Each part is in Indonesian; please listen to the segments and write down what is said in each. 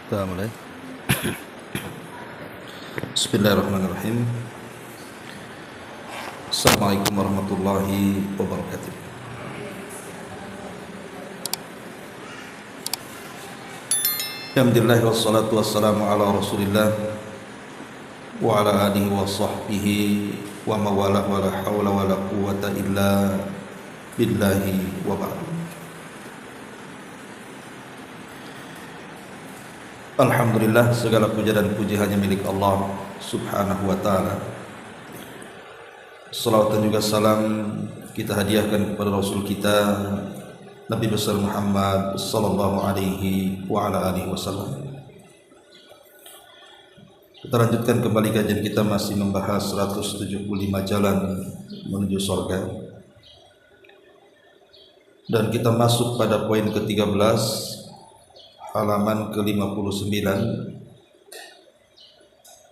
Kita mulai. Bismillahirrahmanirrahim. Assalamualaikum warahmatullahi wabarakatuh. Alhamdulillah wassalatu wassalamu ala Rasulillah wa ala alihi wa sahbihi wa mawalah wa la hawla wa la quwwata illa billahi wa ba'd. Alhamdulillah, segala puja dan puji hanya milik Allah subhanahu wa ta'ala. Salawat dan juga salam kita hadiahkan kepada Rasul kita Nabi besar Muhammad sallallahu alaihi wa ala alihi wasallam. Kita lanjutkan kembali kajian kita, masih membahas 175 jalan menuju surga. Dan kita masuk pada poin ke-13, halaman ke-59.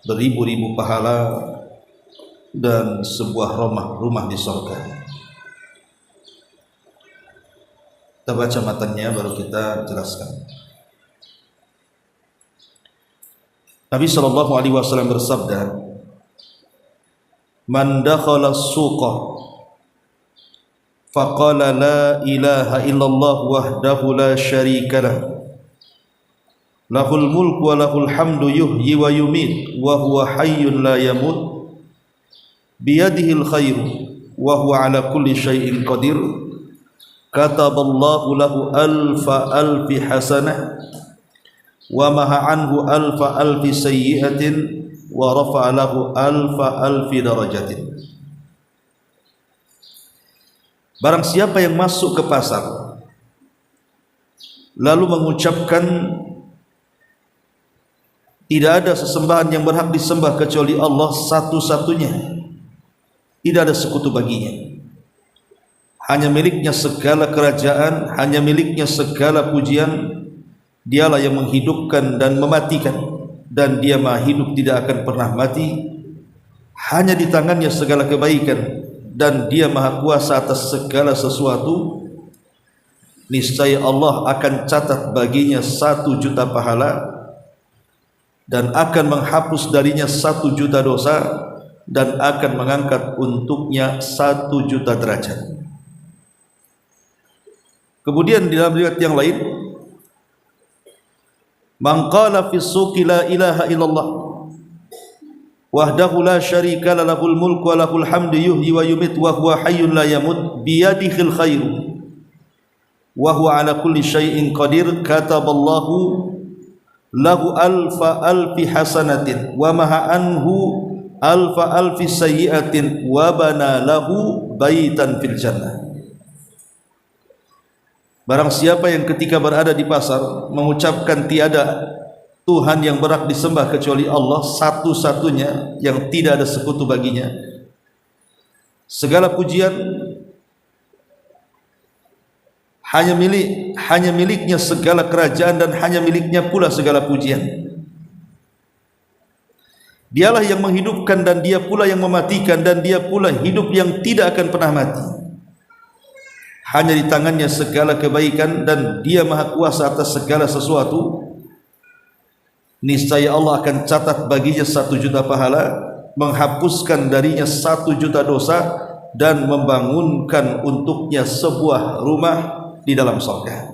Beribu-ribu pahala dan sebuah rumah di surga. Kita baca matanya baru kita jelaskan. Nabi sallallahu alaihi wasallam bersabda, "Man dakhala as-suqa faqala la ilaha illallah wahdahu la syarika lah. Lahul mulku wa lahul hamdu yuhyi wa yumit wa huwa hayyun la yamut biyadihil khairu wa huwa ala kulli syai'in qadir. Kataballahu lahu alfi hasanah wa maha anhu alfi sayyi'atin wa rafa'a lahu alfi darajatin." Barang siapa yang masuk ke pasar lalu mengucapkan tidak ada sesembahan yang berhak disembah kecuali Allah satu-satunya, tidak ada sekutu baginya, hanya miliknya segala kerajaan, hanya miliknya segala pujian, dialah yang menghidupkan dan mematikan, dan dia maha hidup tidak akan pernah mati, hanya di tangannya segala kebaikan, dan dia maha kuasa atas segala sesuatu. Niscaya Allah akan catat baginya 1.000.000 pahala dan akan menghapus darinya 1.000.000 dosa, dan akan mengangkat untuknya 1.000.000 derajat. Kemudian di dalam riwayat yang lain, "Man qala fi suqi la ilaha illallah wahdahu la syarika lahul mulku wa lahul hamdu yuhyi wa yumit wa huwa hayyun la yamut biyadihil khairu wa huwa ala kulli syai'in qadir. Kataballahu lahu alfi hasanatin wa maha anhu alfi sayyi'atin wa bana lahu baitan fil jannah." Barang siapa yang ketika berada di pasar mengucapkan tiada Tuhan yang berhak disembah kecuali Allah satu-satunya yang tidak ada sekutu baginya, segala pujian hanya miliknya segala kerajaan, dan hanya miliknya pula segala pujian. Dialah yang menghidupkan, dan dia pula yang mematikan, dan dia pula hidup yang tidak akan pernah mati. Hanya di tangannya segala kebaikan, dan dia maha kuasa atas segala sesuatu. Niscaya Allah akan catat baginya 1.000.000 pahala, menghapuskan darinya 1.000.000 dosa, dan membangunkan untuknya sebuah rumah di dalam surga.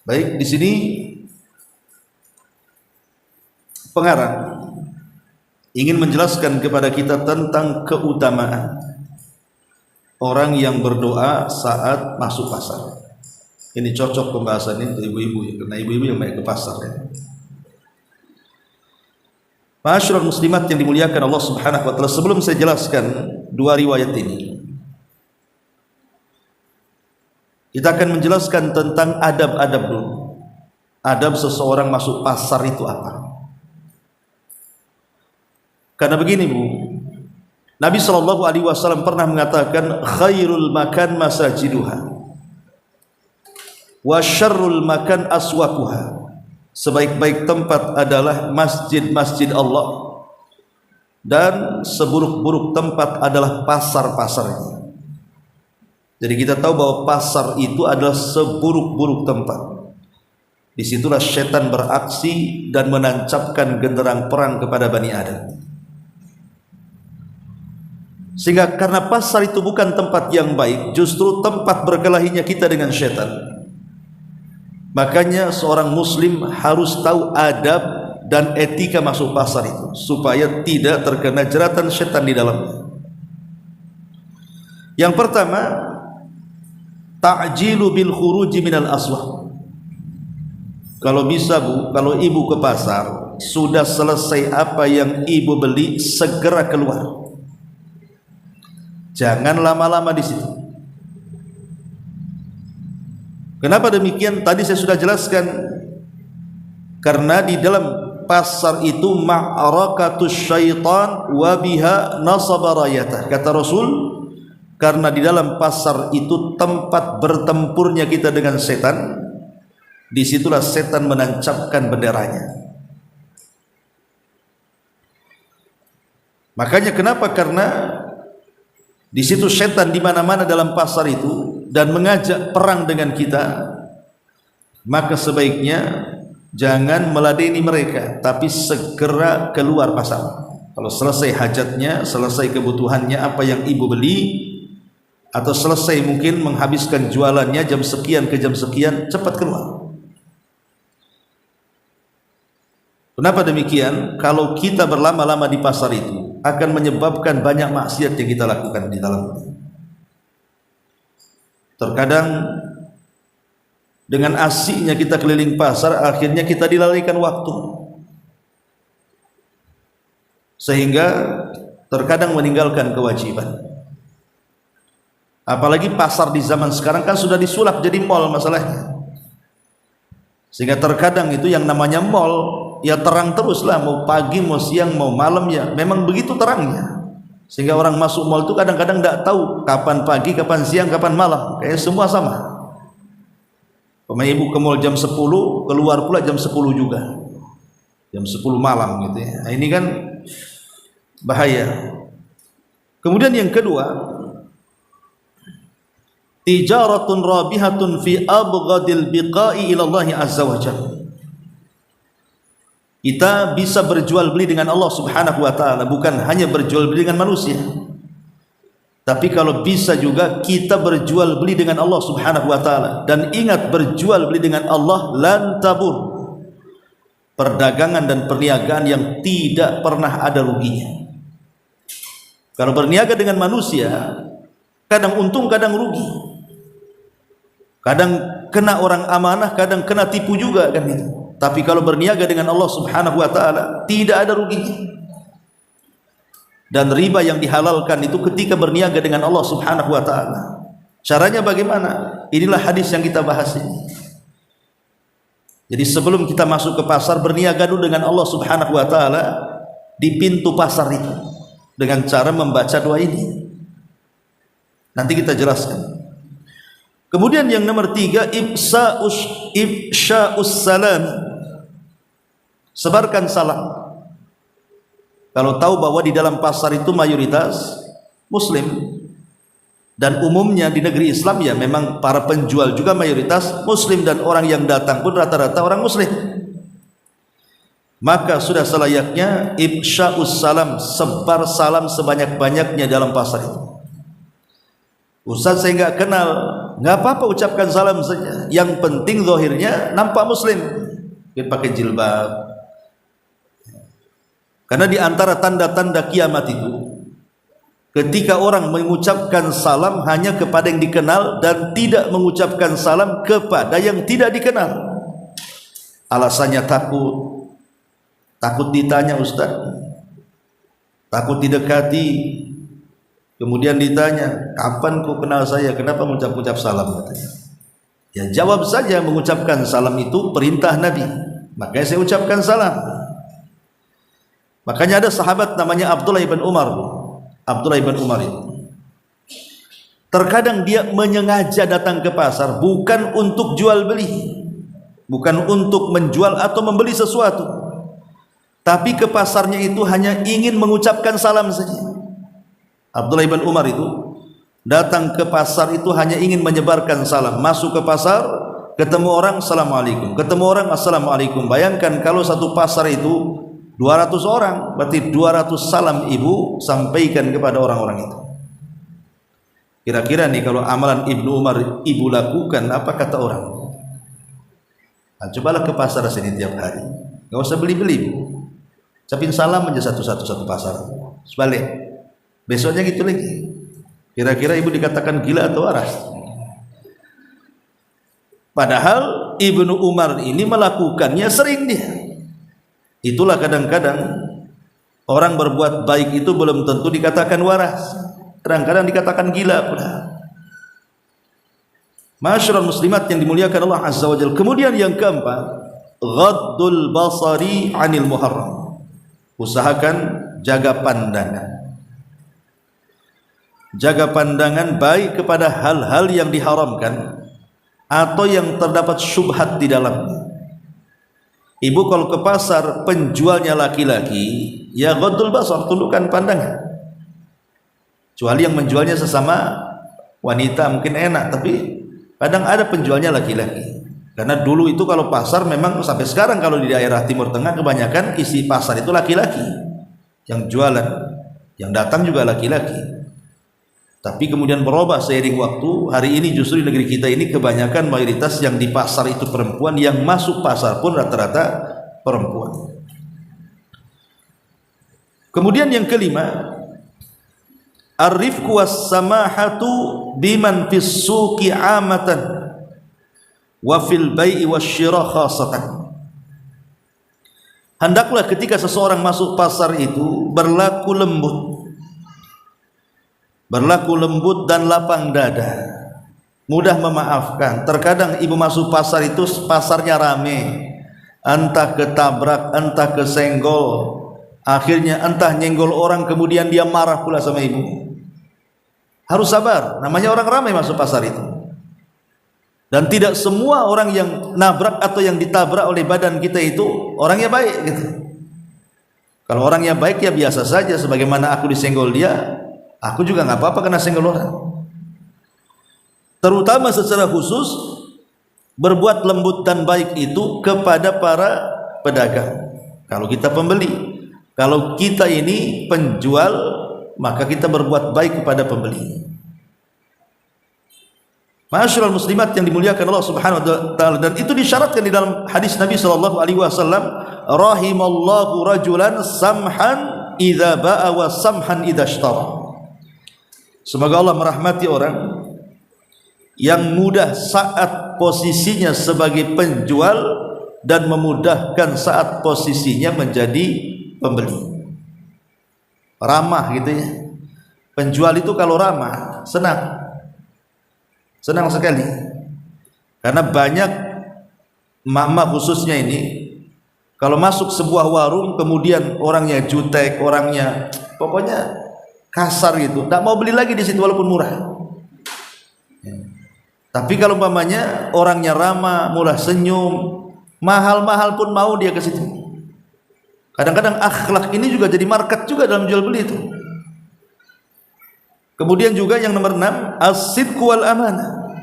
Baik, di sini pengarang ingin menjelaskan kepada kita tentang keutamaan orang yang berdoa saat masuk pasar. Ini cocok pembahasan ini untuk ibu-ibu, karena ibu-ibu yang banyak ke pasar ya. Ma'asyiral muslimat yang dimuliakan Allah Subhanahu wa taala, sebelum saya jelaskan dua riwayat ini, kita akan menjelaskan tentang adab-adab dulu. Adab seseorang masuk pasar itu apa? Karena begini Bu, Nabi sallallahu alaihi wasallam pernah mengatakan, "Khairul makan masajiduha wa syarrul makan aswaquha." Sebaik-baik tempat adalah masjid-masjid Allah, dan seburuk-buruk tempat adalah pasar-pasarnya. Jadi kita tahu bahwa pasar itu adalah seburuk-buruk tempat. disitulah setan beraksi dan menancapkan genderang perang kepada Bani Adam. Sehingga karena pasar itu bukan tempat yang baik, justru tempat berkelahinya kita dengan setan. Makanya seorang muslim harus tahu adab dan etika masuk pasar itu, supaya tidak terkena jeratan setan di dalamnya. Yang pertama, ta'jilu bil khuruji minal aswaq. Kalau bisa Bu, kalau ibu ke pasar, sudah selesai apa yang ibu beli, segera keluar. Jangan lama-lama di situ. Kenapa demikian? Tadi saya sudah jelaskan. Karena di dalam pasar itu ma'arakatus syaitan wa biha nasaba rayatah. Kata Rasul, karena di dalam pasar itu tempat bertempurnya kita dengan setan, disitulah setan menancapkan benderanya. Makanya kenapa? Karena di situ setan di mana-mana dalam pasar itu dan mengajak perang dengan kita, maka sebaiknya jangan meladeni mereka, tapi segera keluar pasar. Kalau selesai hajatnya, selesai kebutuhannya apa yang ibu beli, atau selesai mungkin menghabiskan jualannya jam sekian ke jam sekian, cepat keluar. Kenapa demikian? Kalau kita berlama-lama di pasar itu akan menyebabkan banyak maksiat yang kita lakukan di dalamnya. Terkadang dengan asiknya kita keliling pasar, akhirnya kita dilalaikan waktu, sehingga terkadang meninggalkan kewajiban. Apalagi pasar di zaman sekarang kan sudah disulap jadi mall masalahnya, sehingga terkadang itu yang namanya mall ya terang terus lah, mau pagi, mau siang, mau malam, ya memang begitu terangnya. Sehingga orang masuk mall itu kadang-kadang tidak tahu kapan pagi, kapan siang, kapan malam, kayak semua sama. Pemain ibu ke mall jam 10, keluar pula jam 10 juga, jam 10 malam gitu ya. Nah, ini kan bahaya. Kemudian yang kedua, tijaratun rabihatun fi abghadil biqa'i ila Allah azza wa jalla. Kita bisa berjual beli dengan Allah subhanahu wa ta'ala, bukan hanya berjual beli dengan manusia, tapi kalau bisa juga kita berjual beli dengan Allah subhanahu wa ta'ala. Dan ingat, berjual beli dengan Allah lan tabur, perdagangan dan perniagaan yang tidak pernah ada ruginya. Kalau berniaga dengan manusia, kadang untung kadang rugi, kadang kena orang amanah, kadang kena tipu juga kan itu. Tapi kalau berniaga dengan Allah subhanahu wa ta'ala, tidak ada ruginya. Dan riba yang dihalalkan itu ketika berniaga dengan Allah subhanahu wa ta'ala. Caranya bagaimana? Inilah hadis yang kita bahas ini. Jadi sebelum kita masuk ke pasar, berniaga dulu dengan Allah subhanahu wa ta'ala di pintu pasar itu, dengan cara membaca doa ini. Nanti kita jelaskan. Kemudian yang nomor 3, ifsya'us salam, sebarkan salam. Kalau tahu bahwa di dalam pasar itu mayoritas muslim, dan umumnya di negeri Islam ya memang para penjual juga mayoritas muslim, dan orang yang datang pun rata-rata orang muslim, maka sudah selayaknya ifsya'us salam, sebar salam sebanyak-banyaknya dalam pasar itu. Ustaz saya nggak kenal, nggak apa-apa, ucapkan salam saja, yang penting zahirnya nampak muslim, dia pakai jilbab. Karena di antara tanda-tanda kiamat itu, ketika orang mengucapkan salam hanya kepada yang dikenal dan tidak mengucapkan salam kepada yang tidak dikenal. Alasannya takut ditanya Ustaz, takut didekati. Kemudian ditanya, kapan kau kenal saya, kenapa mengucap-ucap salam, katanya. Ya jawab saja, mengucapkan salam itu perintah Nabi, makanya saya ucapkan salam. Makanya ada sahabat namanya Abdullah ibn Umar. Abdullah ibn Umar itu terkadang dia menyengaja datang ke pasar bukan untuk jual beli, bukan untuk menjual atau membeli sesuatu, tapi ke pasarnya itu hanya ingin mengucapkan salam saja. Abdullah ibn Umar itu datang ke pasar itu hanya ingin menyebarkan salam, masuk ke pasar ketemu orang assalamualaikum, ketemu orang assalamualaikum. Bayangkan kalau satu pasar itu 200 orang, berarti 200 salam ibu sampaikan kepada orang-orang itu. Kira-kira nih kalau amalan Ibnu Umar ibu lakukan, apa kata orang? Nah, cobalah ke pasar sini tiap hari, nggak usah beli-beli, ucapin salam aja satu pasar. Sebalik, besoknya gitu lagi. Kira-kira ibu dikatakan gila atau waras? Padahal Ibnu Umar ini melakukannya sering dia. Itulah kadang-kadang orang berbuat baik itu belum tentu dikatakan waras, kadang-kadang dikatakan gila pula. Ma'asyiral muslimat yang dimuliakan Allah Azza wa Jalla. Kemudian yang keempat, ghaddul basari 'anil muharram. Usahakan jaga pandangan. Jaga pandangan baik kepada hal-hal yang diharamkan atau yang terdapat syubhat di dalamnya. Ibu kalau ke pasar penjualnya laki-laki, ya ghaddul basar, tundukkan pandangan. Kecuali yang menjualnya sesama wanita mungkin enak, tapi kadang ada penjualnya laki-laki. Karena dulu itu kalau pasar memang sampai sekarang kalau di daerah Timur Tengah kebanyakan isi pasar itu laki-laki. Yang jualan, yang datang juga laki-laki. Tapi kemudian berubah seiring waktu. Hari ini justru di negeri kita ini kebanyakan mayoritas yang di pasar itu perempuan, yang masuk pasar pun rata-rata perempuan. Kemudian yang kelima, ar-rifqu was-samahatu biman fis suqi 'amatan wa fil bai'i wasyira khassatan. Hendaklah ketika seseorang masuk pasar itu berlaku lembut dan lapang dada, mudah memaafkan. Terkadang ibu masuk pasar itu pasarnya rame, entah ketabrak, entah kesenggol, akhirnya entah nyenggol orang, kemudian dia marah pula sama ibu. Harus sabar, namanya orang ramai masuk pasar itu. Dan tidak semua orang yang nabrak atau yang ditabrak oleh badan kita itu orangnya baik gitu. Kalau orangnya baik ya biasa saja, sebagaimana aku disenggol dia, aku juga nggak apa-apa kena senggol orang. Terutama secara khusus berbuat lembut dan baik itu kepada para pedagang. Kalau kita pembeli, kalau kita ini penjual, maka kita berbuat baik kepada pembeli. Ma'asyiral muslimat yang dimuliakan Allah Subhanahu wa taala, dan itu disyaratkan di dalam hadis Nabi sallallahu alaihi wasallam, rahimallahu rajulan samhan idza ba'a wa samhan idza ishtara. Semoga Allah merahmati orang yang mudah saat posisinya sebagai penjual dan memudahkan saat posisinya menjadi pembeli. Ramah gitu ya. Penjual itu kalau ramah, senang sekali. Karena banyak mama khususnya ini kalau masuk sebuah warung kemudian orangnya jutek, orangnya pokoknya kasar gitu, tak mau beli lagi di situ walaupun murah. Tapi kalau umpamanya orangnya ramah, murah senyum, mahal-mahal pun mau dia ke situ. Kadang-kadang akhlak ini juga jadi market juga dalam jual beli itu. Kemudian juga yang nomor 6, as-sidqu wal amanah.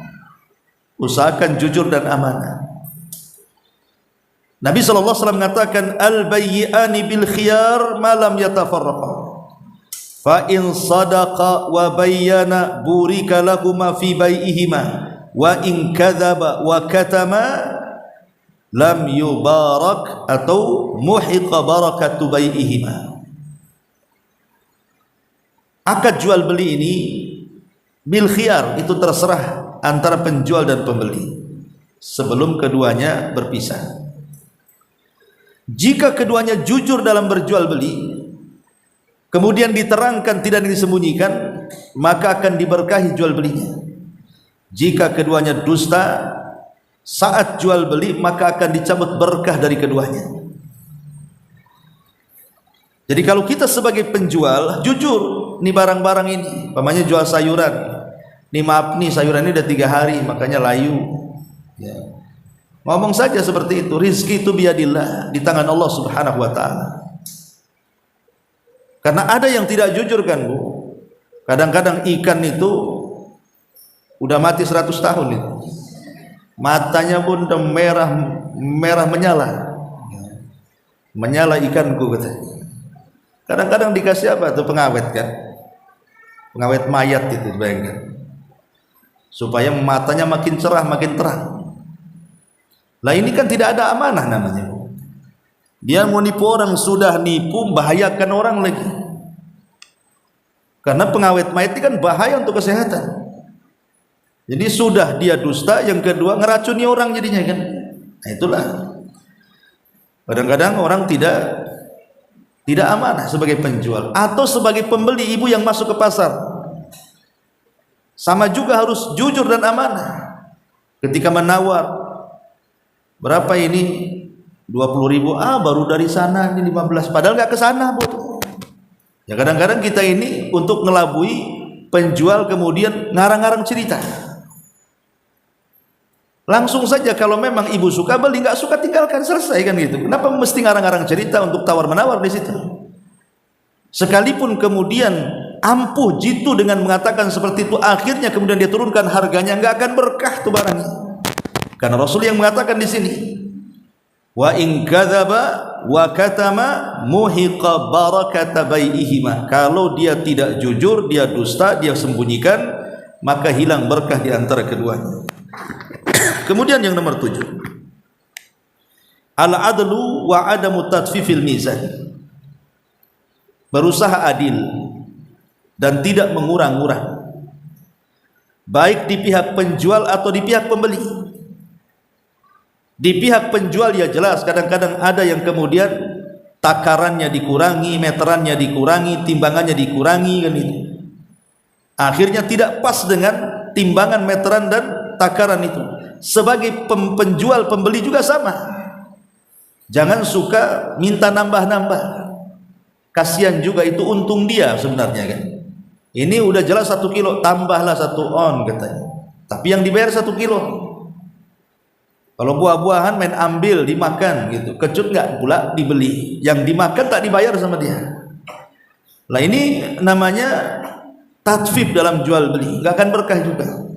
Usahakan jujur dan amanah. Nabi SAW mengatakan, al-bayyi'ani bil khiyar ma lam yatafarraqa. Fa in sadaqa wa bayyana burika lahuma fi bai'ihima wa in kadzaba wa katama lam yubarak atau muhiqa barakatu bai'ihima. Akad jual beli ini bil khiyar, itu terserah antara penjual dan pembeli sebelum keduanya berpisah. Jika keduanya jujur dalam berjual beli, kemudian diterangkan, tidak disembunyikan, maka akan diberkahi jual belinya. Jika keduanya dusta saat jual beli, maka akan dicabut berkah dari keduanya. Jadi kalau kita sebagai penjual jujur, nih barang-barang ini, umpamanya jual sayuran, nih maaf nih sayuran ini udah 3 hari makanya layu ya. Ngomong saja seperti itu, rizki itu biadillah, di tangan Allah Subhanahu wa ta'ala. Karena ada yang tidak jujur kan Bu, kadang-kadang ikan itu udah mati 100 tahun itu, matanya pun udah merah menyala ikanku katanya. Kadang-kadang dikasih apa tuh, pengawet kan, pengawet mayat itu, bayangkan, supaya matanya makin cerah makin terang. Lah ini kan tidak ada amanah namanya. Dia mau nipu orang, sudah nipu bahayakan orang lagi. Karena pengawet mayat itu kan bahaya untuk kesehatan. Jadi sudah dia dusta, yang kedua ngeracuni orang jadinya kan. Nah itulah. Kadang-kadang orang tidak amanah sebagai penjual atau sebagai pembeli. Ibu yang masuk ke pasar sama juga harus jujur dan amanah. Ketika menawar, berapa ini? 20.000. Baru dari sana, ini 15. Padahal nggak ke sana, Bu. Ya kadang-kadang kita ini untuk ngelabui penjual, kemudian ngarang-ngarang cerita. Langsung saja, kalau memang ibu suka beli, nggak suka tinggalkan, selesai kan gitu. Kenapa mesti ngarang-ngarang cerita untuk tawar-menawar di situ? Sekalipun kemudian ampuh jitu dengan mengatakan seperti itu, akhirnya kemudian dia turunkan harganya, nggak akan berkah tuh barangnya. Karena Rasul yang mengatakan di sini, wa in kadzaba wa katama muhiqa barakata bai'ihima. Kalau dia tidak jujur, dia dusta, dia sembunyikan, maka hilang berkah di antara keduanya. Kemudian yang nomor 7, al-adlu wa adamu tatfifil mizan. Berusaha adil dan tidak mengurang-urang, baik di pihak penjual atau di pihak pembeli. Di pihak penjual ya jelas, kadang-kadang ada yang kemudian takarannya dikurangi, meterannya dikurangi, timbangannya dikurangi kan itu. Akhirnya tidak pas dengan timbangan, meteran dan takaran itu. Sebagai penjual pembeli juga sama. Jangan suka minta nambah-nambah. Kasihan juga, itu untung dia sebenarnya kan. Ini udah jelas 1 kilo, tambahlah 1 on katanya. Tapi yang dibayar 1 kilo. Kalau buah-buahan main ambil, dimakan gitu. Kecut nggak pula dibeli. Yang dimakan tak dibayar sama dia. Lah ini namanya tatfif dalam jual beli, nggak akan berkah juga.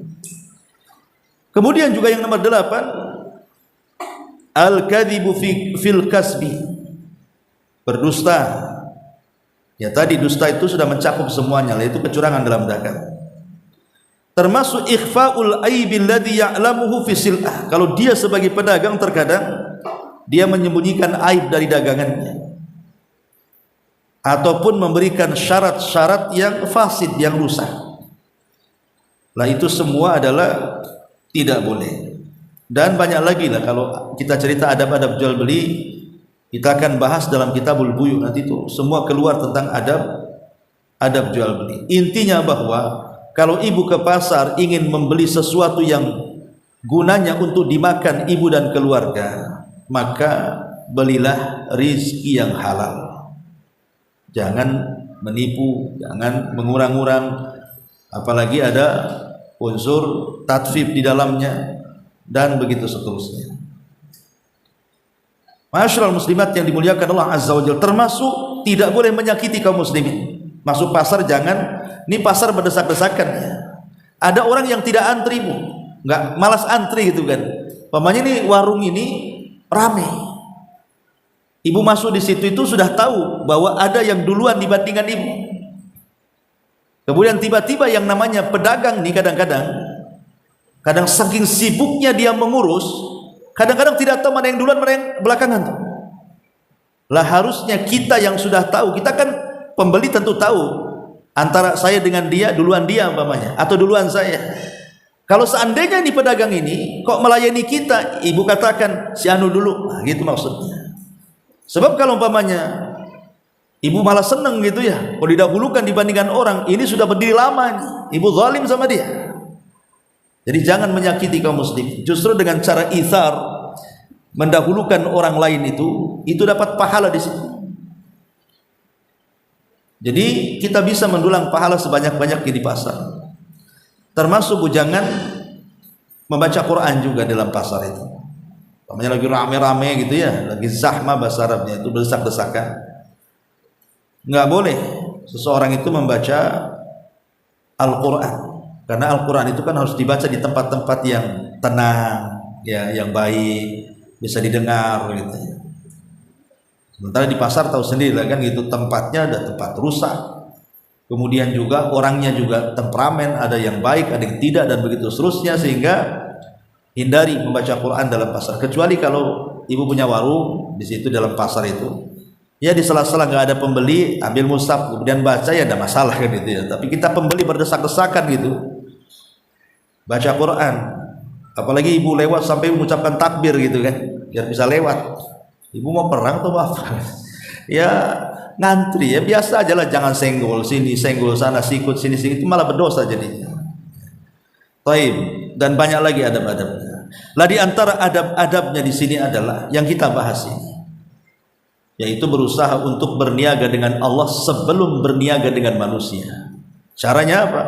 Kemudian juga yang nomor 8, al-kadzibu fil kasbi, berdusta. Ya tadi dusta itu sudah mencakup semuanya, yaitu kecurangan dalam dagang. Termasuk ikhfaul aibil ladzi ya'lamuhu fi sil'ah. Kalau dia sebagai pedagang terkadang dia menyembunyikan aib dari dagangannya, ataupun memberikan syarat-syarat yang fasid, yang rusak. Lah itu semua adalah tidak boleh. Dan banyak lagi lah, kalau kita cerita adab-adab jual beli, kita akan bahas dalam kitabul buyu, nanti itu semua keluar tentang adab jual beli. Intinya bahwa kalau ibu ke pasar ingin membeli sesuatu yang gunanya untuk dimakan ibu dan keluarga, maka belilah rizki yang halal. Jangan menipu, jangan mengurang-urang, apalagi ada unsur tatfif di dalamnya, dan begitu seterusnya. Masyaallah muslimat yang dimuliakan Allah Azza wa Jalla, termasuk tidak boleh menyakiti kaum muslimin. Masuk pasar jangan, ini pasar berdesak-desakan ya. Ada orang yang tidak antri, Bu, nggak, malas antri gitu kan. Pamannya ini warung ini ramai, ibu masuk di situ itu sudah tahu bahwa ada yang duluan dibandingkan ibu. Kemudian tiba-tiba yang namanya pedagang nih kadang saking sibuknya dia mengurus, kadang-kadang tidak tahu mana yang duluan mana yang belakangan tuh. Lah harusnya kita yang sudah tahu, kita kan pembeli tentu tahu antara saya dengan dia, duluan dia umpamanya atau duluan saya. Kalau seandainya ini pedagang ini kok melayani kita, ibu katakan si anu dulu, nah, gitu maksudnya. Sebab kalau umpamanya ibu malah seneng gitu ya, kalau didahulukan dibandingkan orang, ini sudah berdiri lama nih, ibu zalim sama dia. Jadi jangan menyakiti kaum muslim. Justru dengan cara itsar, mendahulukan orang lain itu dapat pahala di situ. Jadi kita bisa mendulang pahala sebanyak-banyaknya di pasar. Termasuk bujangan membaca Quran juga dalam pasar itu. Namanya lagi rame-rame gitu ya, lagi zahma bahasa Arabnya itu, berdesak-desakan. Nggak boleh seseorang itu membaca Al-Quran, karena Al-Quran itu kan harus dibaca di tempat-tempat yang tenang, ya, yang baik, bisa didengar gitu. Sementara di pasar tahu sendiri lah kan gitu, tempatnya ada tempat rusak, kemudian juga orangnya juga temperamen, ada yang baik, ada yang tidak, dan begitu seterusnya. Sehingga hindari membaca Quran dalam pasar, kecuali kalau ibu punya warung di situ dalam pasar itu, ya di sela-sela nggak ada pembeli, ambil mushaf kemudian baca, ya ada masalah kan gitu ya. Tapi kita pembeli berdesak-desakan gitu, baca Quran, apalagi ibu lewat sampai mengucapkan takbir gitu kan, biar bisa lewat. Ibu mau perang atau apa? Ya ngantri, ya biasa aja lah, jangan senggol sini, senggol sana, sikut sini, itu malah berdosa jadinya. Taib, dan banyak lagi adab-adabnya. Lah di antara adab-adabnya di sini adalah yang kita bahas ini, yaitu berusaha untuk berniaga dengan Allah sebelum berniaga dengan manusia. Caranya apa?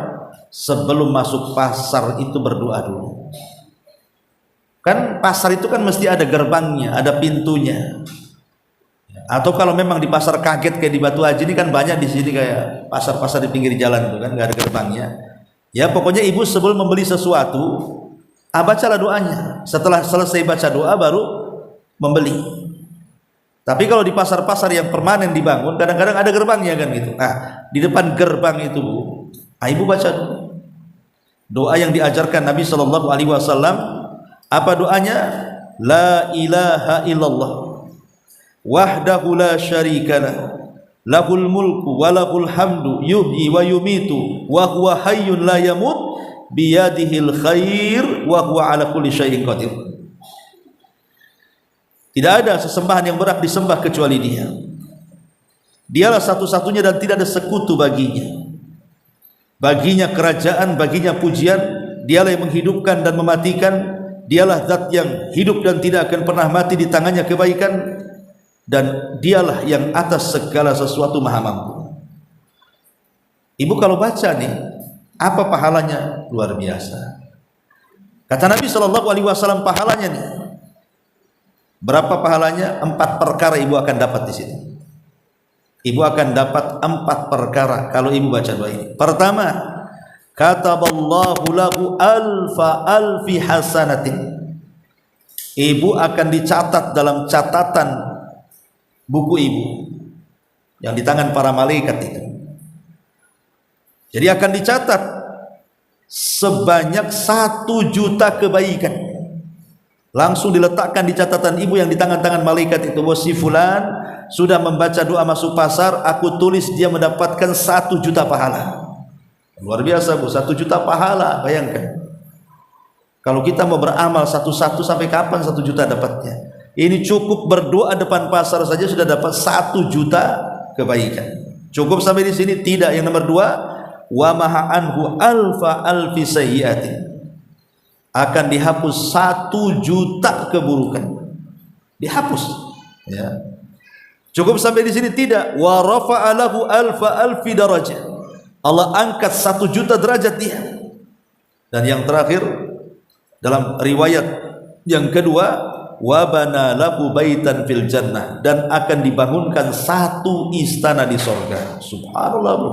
Sebelum masuk pasar itu berdoa dulu. Kan pasar itu kan mesti ada gerbangnya, ada pintunya. Atau kalau memang di pasar kaget kayak di Batu Haji ini kan banyak di sini kayak pasar-pasar di pinggir jalan itu kan nggak ada gerbangnya. Ya pokoknya ibu sebelum membeli sesuatu, bacalah doanya. Setelah selesai baca doa baru membeli. Tapi kalau di pasar-pasar yang permanen dibangun, kadang-kadang ada gerbangnya kan gitu. Di depan gerbang itu, ibu baca dulu doa yang diajarkan Nabi Shallallahu Alaihi Wasallam. Apa doanya? La ilaha illallah wahdahu la syarikalah lahul mulku wa lahul hamdu yuhyi wa yumitu wa huwa hayyun la yamut biyadihil khair wa huwa ala kulli syai'in qadir. Tidak ada sesembahan yang berhak disembah kecuali Dia. Dialah satu-satunya dan tidak ada sekutu baginya. Baginya kerajaan, baginya pujian. Dialah yang menghidupkan dan mematikan. Dialah zat yang hidup dan tidak akan pernah mati, di tangannya kebaikan, dan Dialah yang atas segala sesuatu maha mampu. Ibu kalau baca nih, apa pahalanya? Luar biasa. Kata Nabi Shallallahu Alaihi Wasallam, pahalanya nih, berapa pahalanya? 4 perkara ibu akan dapat di sini. Ibu akan dapat 4 perkara kalau ibu baca doa ini. Pertama, kataballahu lahu alfi hasanatin. Ibu akan dicatat dalam catatan buku ibu yang di tangan para malaikat itu. Jadi akan dicatat sebanyak 1 juta kebaikan. Langsung diletakkan di catatan ibu yang di tangan-tangan malaikat itu. Si fulan sudah membaca doa masuk pasar, aku tulis dia mendapatkan 1 juta pahala. Luar biasa Bu, 1 juta pahala. Bayangkan kalau kita mau beramal satu-satu, sampai kapan 1 juta dapatnya? Ini cukup berdoa depan pasar saja sudah dapat 1 juta kebaikan. Cukup sampai di sini? Tidak. Yang nomor 2, wa maha anhu alfi sayyiatin. Akan dihapus 1 juta keburukan. Dihapus. Ya. Cukup sampai di sini? Tidak. Wa rafa'a lahu alfi darajah. Allah angkat 1 juta derajat dia. Dan yang terakhir dalam riwayat yang kedua, wa bana lahu baitan fil jannah, dan akan dibangunkan 1 istana di sorga. Subhanallah Bu.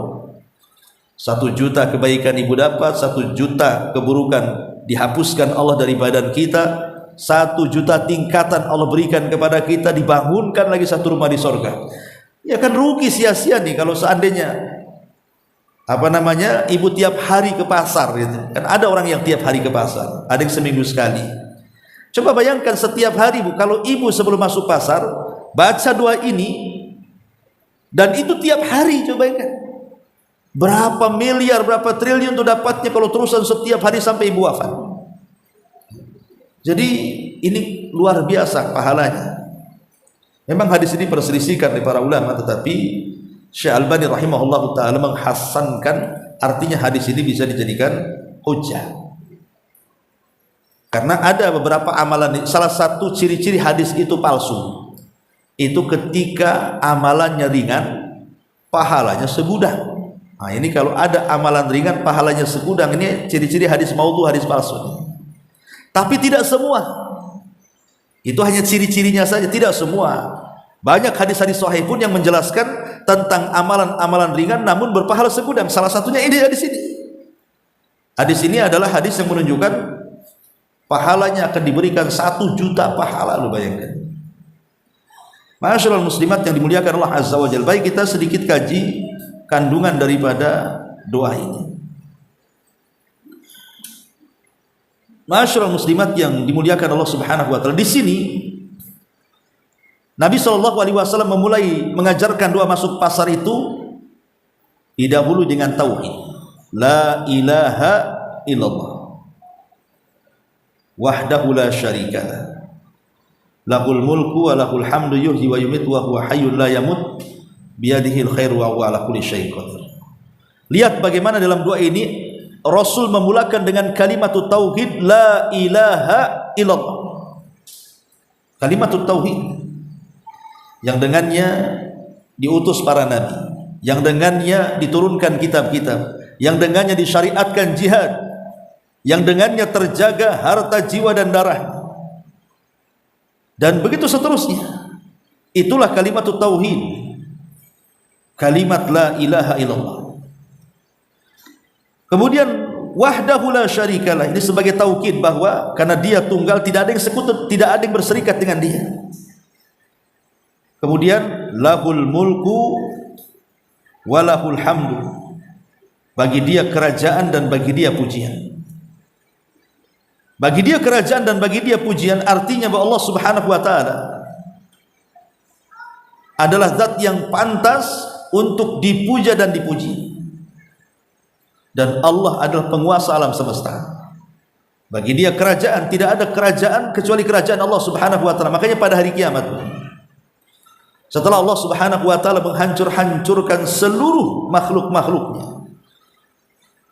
1 juta kebaikan ibu dapat, 1 juta keburukan dihapuskan Allah dari badan kita, 1 juta tingkatan Allah berikan kepada kita, dibangunkan lagi 1 rumah di sorga. Ya kan rugi sia-sia nih kalau seandainya ibu tiap hari ke pasar gitu. Kan ada orang yang tiap hari ke pasar, ada yang seminggu sekali. Coba bayangkan setiap hari Bu, kalau ibu sebelum masuk pasar baca doa ini, dan itu tiap hari, coba bayangkan berapa miliar, berapa triliun tuh dapatnya kalau terusan setiap hari sampai ibu wafat. Jadi ini luar biasa pahalanya. Memang hadis ini perselisihan dari para ulama, tetapi Syekh Albani rahimahullah ta'ala menghasankan, artinya hadis ini bisa dijadikan hujjah. Karena ada beberapa amalan, salah satu ciri-ciri hadis itu palsu, itu ketika amalannya ringan, pahalanya segudang. Nah ini kalau ada amalan ringan, pahalanya segudang, ini ciri-ciri hadis maudhu, hadis palsu. Tapi tidak semua. Itu hanya ciri-cirinya saja, tidak semua. Banyak hadis-hadis sahih pun yang menjelaskan tentang amalan-amalan ringan namun berpahala segudang. Salah satunya ini hadis ini. Hadis ini adalah hadis yang menunjukkan pahalanya akan diberikan 1 juta pahala. Lu bayangkan. Ma'asyiral muslimat yang dimuliakan Allah Azza wa Jalla. Baik, kita sedikit kaji kandungan daripada doa ini. Ma'asyiral muslimat yang dimuliakan Allah Subhanahu wa taala, di sini Nabi SAW memulai mengajarkan doa masuk pasar itu didahului dengan tauhid. La ilaha illallah wahdahu la syarikalah lahul mulku wa lahul hamdu yuhyi wa yumiitu wa huwa hayyun la yamut biyadihil khairu wa huwa ala kulli syai'in qadir. Lihat bagaimana dalam doa ini Rasul memulakan dengan kalimat tauhid, la ilaha illallah. Kalimat tauhid yang dengannya diutus para nabi, yang dengannya diturunkan kitab-kitab, yang dengannya disyariatkan jihad, yang dengannya terjaga harta, jiwa dan darah, dan begitu seterusnya. Itulah kalimat tauhid, kalimat la ilaha illallah. Kemudian wahdahu la syarikalah, ini sebagai taukid bahwa karena dia tunggal, tidak ada yang sekutu, tidak ada yang berserikat dengan dia. Kemudian lahul mulku walahul hamdu, bagi dia kerajaan dan bagi dia pujian. Bagi dia kerajaan dan bagi dia pujian artinya bahwa Allah Subhanahu wa taala adalah zat yang pantas untuk dipuja dan dipuji. Dan Allah adalah penguasa alam semesta. Bagi dia kerajaan, tidak ada kerajaan kecuali kerajaan Allah Subhanahu wa taala. Makanya pada hari kiamat, setelah Allah Subhanahu wa taala menghancurkan seluruh makhluk-makhluknya,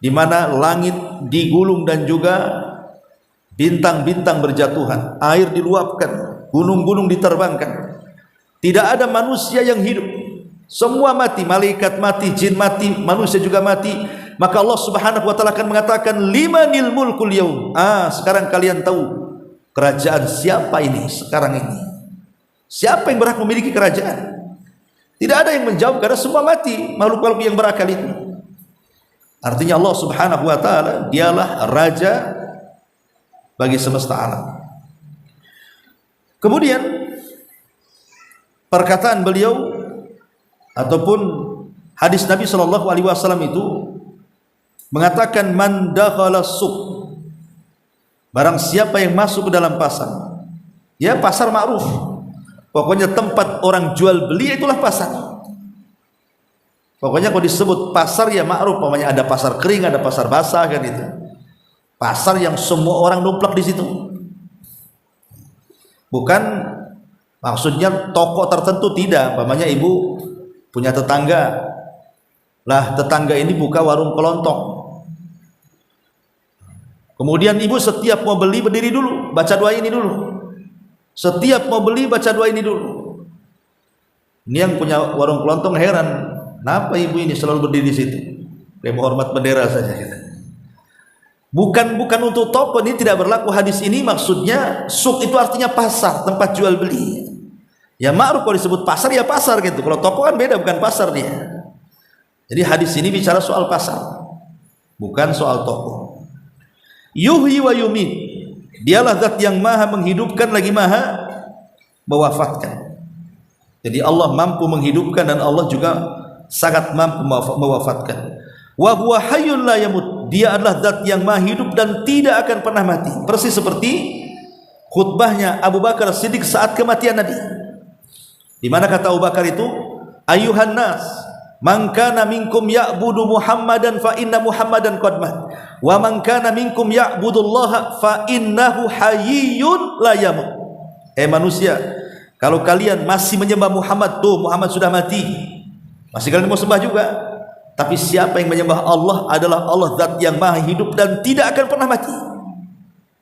di mana langit digulung dan juga bintang-bintang berjatuhan, air diluapkan, gunung-gunung diterbangkan, tidak ada manusia yang hidup, semua mati, malaikat mati, jin mati, manusia juga mati. Maka Allah Subhanahu wa taala akan mengatakan, limanil mulkul yaum. Sekarang kalian tahu kerajaan siapa ini sekarang ini. Siapa yang berhak memiliki kerajaan? Tidak ada yang menjawab karena semua mati, makhluk-makhluk yang berakal itu. Artinya Allah Subhanahu wa taala dialah raja bagi semesta alam. Kemudian perkataan beliau ataupun hadis Nabi sallallahu alaihi wasallam itu mengatakan, man dakhala suq, barang siapa yang masuk ke dalam pasar, ya pasar ma'ruf, pokoknya tempat orang jual beli itulah pasar. Pokoknya kalau disebut pasar ya ma'ruf, pokoknya ada pasar kering, ada pasar basah kan itu. Pasar yang semua orang numplak di situ. Bukan maksudnya toko tertentu, tidak. Umpamanya ibu punya tetangga, lah tetangga ini buka warung kelontong. Kemudian ibu setiap mau beli berdiri dulu, baca doa ini dulu. Setiap mau beli baca doa ini dulu. Ini yang punya warung kelontong heran, kenapa ibu ini selalu berdiri di situ? Kayak menghormat bendera saja. Bukan untuk toko, ini tidak berlaku hadis ini. Maksudnya suk itu artinya pasar, tempat jual beli. Ya ma'ruf kalau disebut pasar ya pasar gitu. Kalau toko kan beda, bukan pasar dia. Jadi hadis ini bicara soal pasar, bukan soal toko. Yuhyi wa yumit, dialah zat yang maha menghidupkan lagi maha mewafatkan. Jadi Allah mampu menghidupkan dan Allah juga sangat mampu mewafatkan. Wa huwa hayyun la yamut, dia adalah zat yang maha hidup dan tidak akan pernah mati. Persis seperti khutbahnya Abu Bakar Siddiq saat kematian Nabi, di mana kata Abu Bakar itu, ayuhan nas, man kana minkum ya'budu Muhammadan fa inna Muhammadan qad mat, wa man kana minkum ya'budullaha fa innahu hayyun la yamut. Manusia, kalau kalian masih menyembah Muhammad, tuh Muhammad sudah mati. Masih kalian mau sembah juga. Tapi siapa yang menyembah Allah adalah Allah zat yang maha hidup dan tidak akan pernah mati.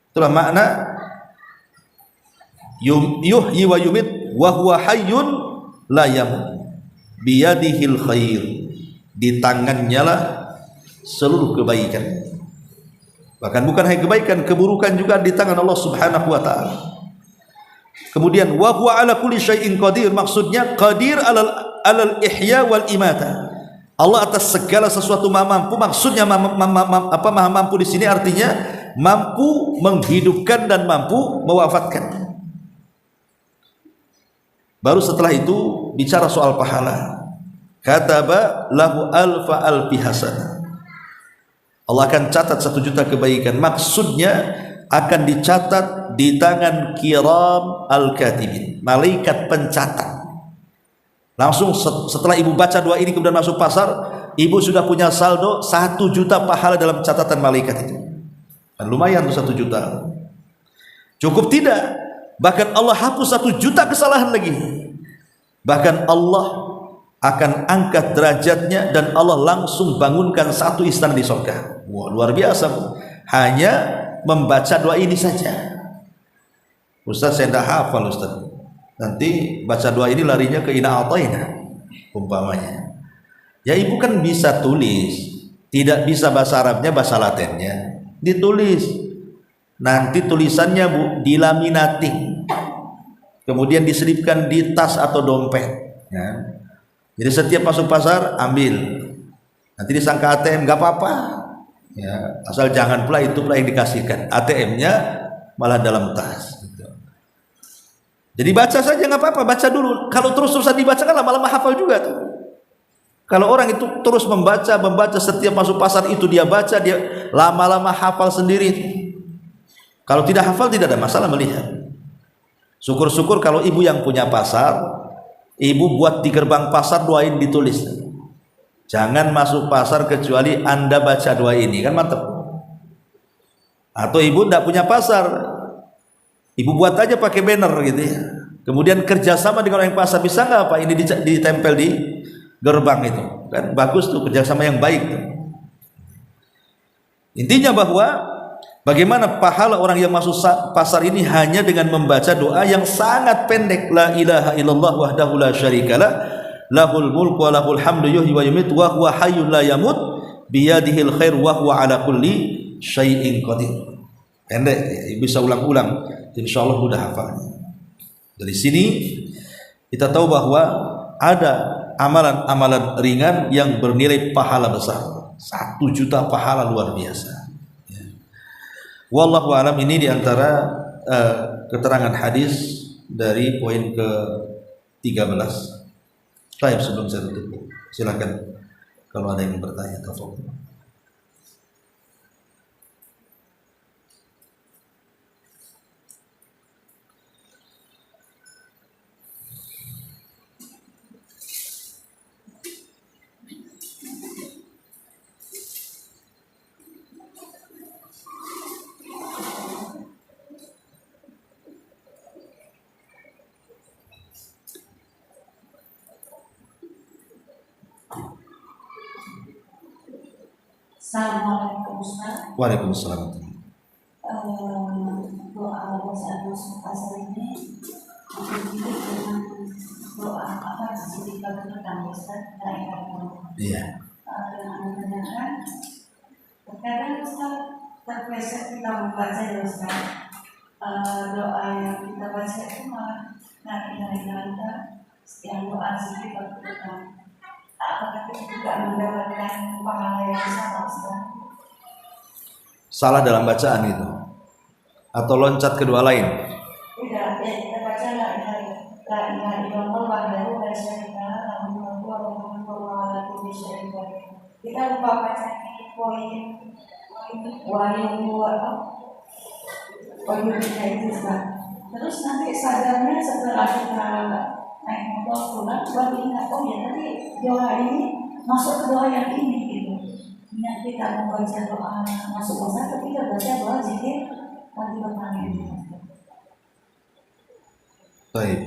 Itulah makna yuhyi wa yumit wa huwa hayyun la yamut biyadihil khair, di tangannya lah seluruh kebaikan. Bahkan bukan hanya kebaikan, keburukan juga di tangan Allah Subhanahu wa taala. Kemudian wa huwa ala kulli syai'in qadir, maksudnya qadir alal ihya wal imata. Allah atas segala sesuatu maha mampu. Maksudnya maha mampu di sini artinya mampu menghidupkan dan mampu mewafatkan. Baru setelah itu bicara soal pahala. Kataba lahu alfa alfi hasanah. Allah akan catat 1 juta kebaikan. Maksudnya akan dicatat di tangan kiram al-katibin, malaikat pencatat. Langsung setelah ibu baca doa ini kemudian masuk pasar, ibu sudah punya saldo 1 juta pahala dalam catatan malaikat itu. Dan lumayan tuh 1 juta. Cukup tidak? Bahkan Allah hapus 1 juta kesalahan lagi. Bahkan Allah akan angkat derajatnya dan Allah langsung bangunkan 1 istana di surga. Wah, luar biasa. Hanya membaca doa ini saja. Ustaz, saya tidak hafal Ustaz. Nanti baca doa ini larinya ke ina ataina umpamanya. Ya ibu kan bisa tulis. Tidak bisa bahasa Arabnya, bahasa Latinnya. Ditulis. Nanti tulisannya Bu dilaminating. Kemudian diselipkan di tas atau dompet. Ya. Jadi setiap masuk pasar ambil. Nanti disangka ATM, nggak apa-apa. Ya, asal jangan pula itu pula yang dikasihkan. ATM-nya malah dalam tas. Gitu. Jadi baca saja nggak apa-apa, baca dulu. Kalau terus-terusan dibaca kan lama-lama hafal juga tuh. Kalau orang itu terus membaca setiap masuk pasar itu dia baca, dia lama-lama hafal sendiri. Kalau tidak hafal tidak ada masalah melihat. Syukur-syukur kalau ibu yang punya pasar, ibu buat di gerbang pasar doain ditulis. Jangan masuk pasar kecuali Anda baca doa ini, kan mantap. Atau ibu tidak punya pasar, ibu buat aja pakai banner gitu ya. Kemudian kerjasama dengan orang pasar, bisa nggak Pak ini ditempel di gerbang itu? Kan bagus tuh, kerjasama yang baik tuh. Intinya bahwa bagaimana pahala orang yang masuk pasar ini hanya dengan membaca doa yang sangat pendek. La ilaha illallah wahdahu la syarikalah, lahul mulku wa lahul hamdu yuhyi wa yumiitu wa huwa hayyun la yamut biyadihil khair wa huwa ala kulli syai'in qadir. Pendek, ya, bisa ulang-ulang, insyaallah mudah hafalnya. Dari sini kita tahu bahwa ada amalan-amalan ringan yang bernilai pahala besar. 1 juta pahala luar biasa. Wallahu alam, ini diantara keterangan hadis dari poin ke-13. Baik, sebelum saya tutup, silakan kalau ada yang bertanya. Tafadhol. Assalamualaikum Ustaz. Waalaikumsalam. Doa bacaan masuk pasar ini diikuti dengan doa apa ketika bertemu Ustaz? Iya. Dengan menanyakan, terkadang Ustaz terpleset kita membaca ya Ustaz. Doa yang kita baca itu malah yang doa zikir bertemu. Apakah kita juga mendapatkan pahala yang sama Ustaz? Salah dalam bacaan itu atau loncat kedua lain? Tidak, ya kita baca la ilaha illallah wahdahu la syarikalah lahu mulku wa lahu ala kulli syai'in qadir. Kita lupa baca ini poin itu Ustaz. Terus nanti sadarnya setelah kita naik motor pulang, baru ingat, oh ya tadi doa ini masuk ke doa yang ini gitu. Ingat kita membaca doa masuk pasar, tapi kita baca doa zikir nanti bertanya gitu. Baik.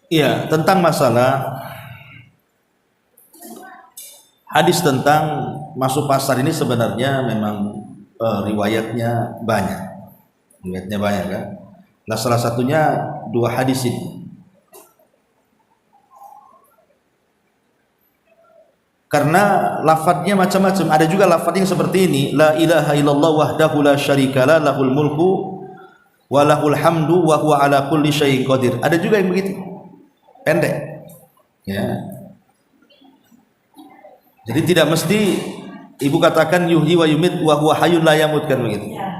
Iya, tentang masalah hadis tentang masuk pasar ini sebenarnya memang riwayatnya banyak. Riwayatnya banyak kan? Nah, salah satunya 2 hadis ini. Karena lafadznya macam-macam. Ada juga lafadznya seperti ini, la ilaha illallah wahdahu la syarikalah lahul mulku wa lahul hamdu wa huwa ala kulli syai'in qadir. Ada juga yang begitu. Pendek. Ya. Jadi tidak mesti Ibu katakan yuhyi wa yumit wa huwa hayyun la yamut, kan begitu. Ya,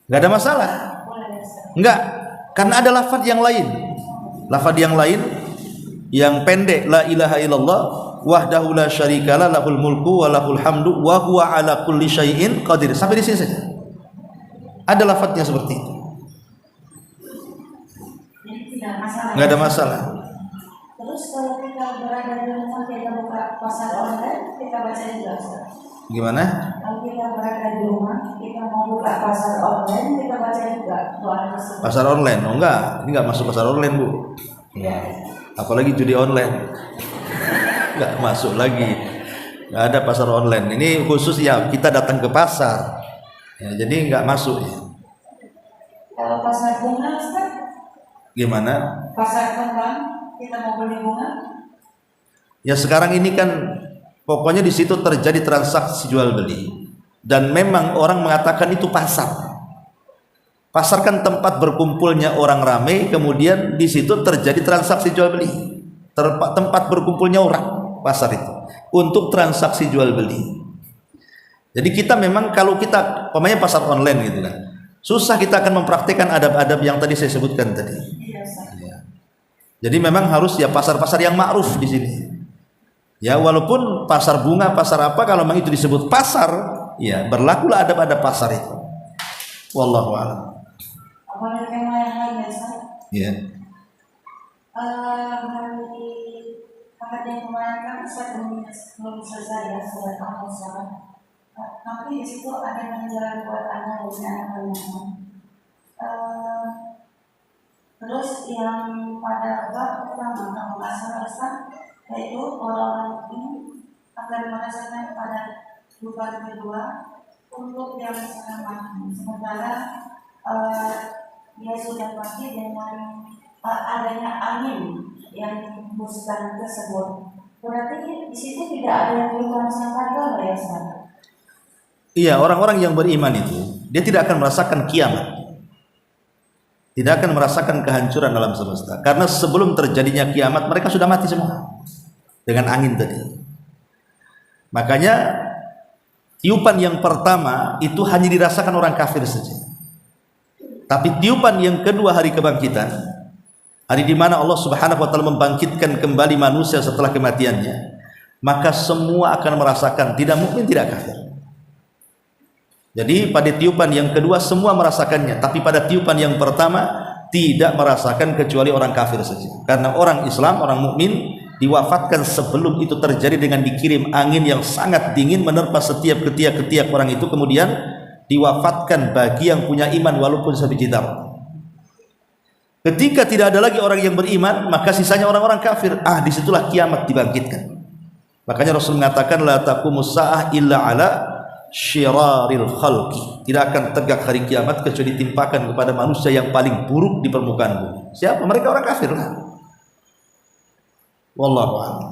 Enggak ada masalah. boleh Ustaz. Enggak, karena ada lafaz yang lain. Lafaz yang lain yang pendek, la ilaha illallah wahdahu la syarikalah lahul mulku wa lahul hamdu wa huwa ala kulli syai'in qadir. Sampai di sini saja. Ada lafaznya seperti itu. Jadi tidak masalah. Enggak ada masalah. Terus kalau kita berada di rumah, kita buka pasar online, kita baca juga Ustaz. Gimana? Kalau kita berada di rumah, kita mau buka pasar online, kita baca juga doa tersebut. Pasar online? Oh enggak, ini enggak masuk pasar online, Bu. Iya. Apalagi judi online. Enggak masuk lagi. Enggak ada pasar online. Ini khusus ya kita datang ke pasar. Ya, jadi enggak masuk ya. Kalau pasar bunga Ustaz, Gimana? pasar kembang, kita mau beli bunga, Ya sekarang ini kan pokoknya di situ terjadi transaksi jual beli dan memang orang mengatakan itu pasar. Pasar kan tempat berkumpulnya orang ramai, kemudian di situ terjadi transaksi jual beli. Tempat berkumpulnya orang, pasar itu untuk transaksi jual beli. Jadi kita memang kalau kita pemainnya pasar online gitu kan, susah kita akan mempraktikkan adab-adab yang tadi saya sebutkan tadi. iya Ustaz. Ya. Jadi memang harus ya pasar-pasar yang ma'ruf di sini. Ya walaupun pasar bunga, pasar apa, kalau memang itu disebut pasar, ya berlakulah adab-adab pasar itu. Wallahu a'lam. Apalagi tema yang lain ya Ustaz. Ya. Hari akad yang kemarin kan Ustaz belum selesai ya surat Al-Musalah. Tapi di situ ada yang jalan buat anak dan anak-anaknya. Terus yang pada bab pertama kalau nggak salah Ustaz, yaitu orang ini akan merasakan pada duka kedua untuk yang setengah mati. Sementara dia sudah mati dengan adanya angin yang dihembuskan tersebut. Berarti di situ tidak ada yang bukan sangat ya Ustaz? Iya, orang-orang yang beriman itu dia tidak akan merasakan kiamat. Tidak akan merasakan kehancuran alam semesta. Karena sebelum terjadinya kiamat mereka sudah mati semua dengan angin tadi. Makanya tiupan yang pertama itu hanya dirasakan orang kafir saja. Tapi tiupan yang kedua hari kebangkitan, hari di mana Allah Subhanahu wa taala membangkitkan kembali manusia setelah kematiannya, maka semua akan merasakan, tidak mukmin tidak kafir. Jadi pada tiupan yang kedua semua merasakannya, tapi pada tiupan yang pertama tidak merasakan kecuali orang kafir saja. Karena orang Islam, orang mukmin diwafatkan sebelum itu terjadi dengan dikirim angin yang sangat dingin menerpa setiap ketiak-ketiak orang itu, kemudian diwafatkan bagi yang punya iman walaupun sebiji zarah. Ketika tidak ada lagi orang yang beriman, maka sisanya orang-orang kafir. Disitulah kiamat dibangkitkan. Makanya Rasul mengatakan la taqumus saah illa ala syiraril khalqi. Tidak akan tegak hari kiamat kecuali ditimpakan kepada manusia yang paling buruk di permukaan bumi. Siapa? Mereka orang kafir lah. Wallahu a'lam.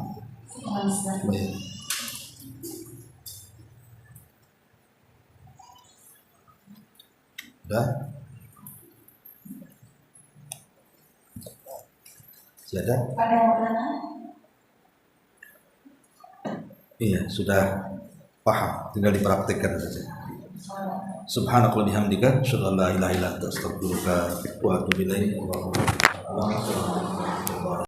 Sudah? Sudah? Ada yang bertanya? Iya, sudah paham, tinggal dipraktikkan saja. Subhanakallahumma bihamdika asyhadu an la ilaha illa anta astaghfiruka wa atubu ilaik.